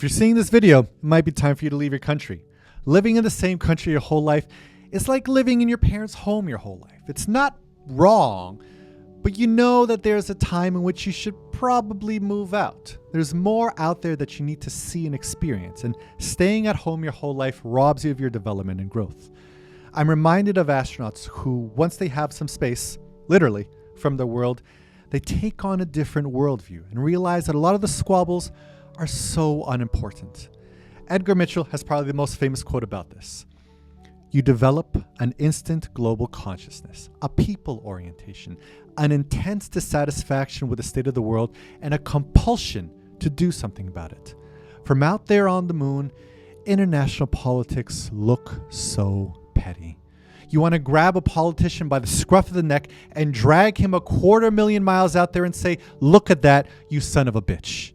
If you're seeing this video, it might be time for you to leave your country. Living in the same country your whole life is like living in your parents' home your whole life. It's not wrong, but you know that there's a time in which you should probably move out. There's more out there that you need to see and experience, and staying at home your whole life robs you of your development and growth. I'm reminded of astronauts who, once they have some space, literally, from the world, they take on a different worldview and realize that a lot of the squabbles are so unimportant. Edgar Mitchell has probably the most famous quote about this. You develop an instant global consciousness, a people orientation, an intense dissatisfaction with the state of the world, and a compulsion to do something about it. From out there on the moon, international politics look so petty. You want to grab a politician by the scruff of the neck and drag him 250,000 miles out there and say, look at that, you son of a bitch.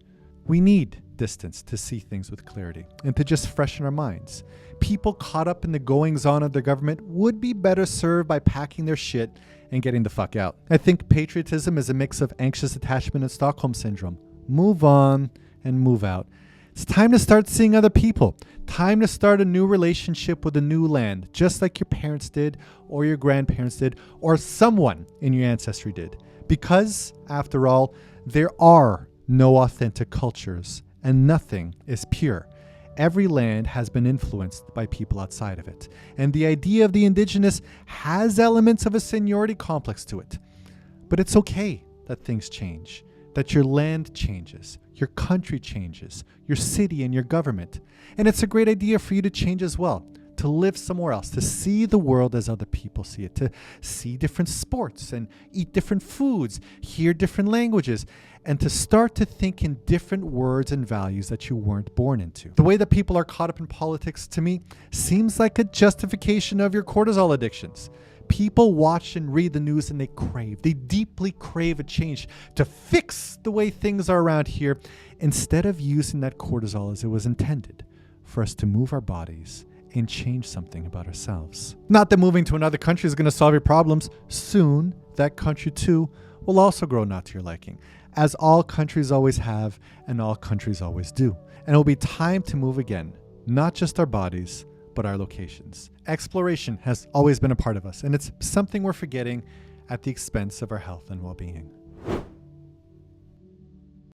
We need distance to see things with clarity and to just freshen our minds. People caught up in the goings-on of their government would be better served by packing their shit and getting the fuck out. I think patriotism is a mix of anxious attachment and Stockholm syndrome. Move on and move out. It's time to start seeing other people. Time to start a new relationship with a new land, just like your parents did, or your grandparents did, or someone in your ancestry did. Because, after all, there are no authentic cultures, and nothing is pure. Every land has been influenced by people outside of it, and the idea of the indigenous has elements of a seniority complex to it. But it's okay that things change, that your land changes, your country changes, your city and your government. And it's a great idea for you to change as well, to live somewhere else, to see the world as other people see it, to see different sports and eat different foods, hear different languages, and to start to think in different words and values that you weren't born into. The way that people are caught up in politics, to me, seems like a justification of your cortisol addictions. People watch and read the news and they deeply crave a change to fix the way things are around here, instead of using that cortisol as it was intended, for us to move our bodies and change something about ourselves. Not that moving to another country is going to solve your problems. Soon, that country too will also grow not to your liking, as all countries always have and all countries always do. And it will be time to move again, not just our bodies, but our locations. Exploration has always been a part of us, and it's something we're forgetting at the expense of our health and well-being.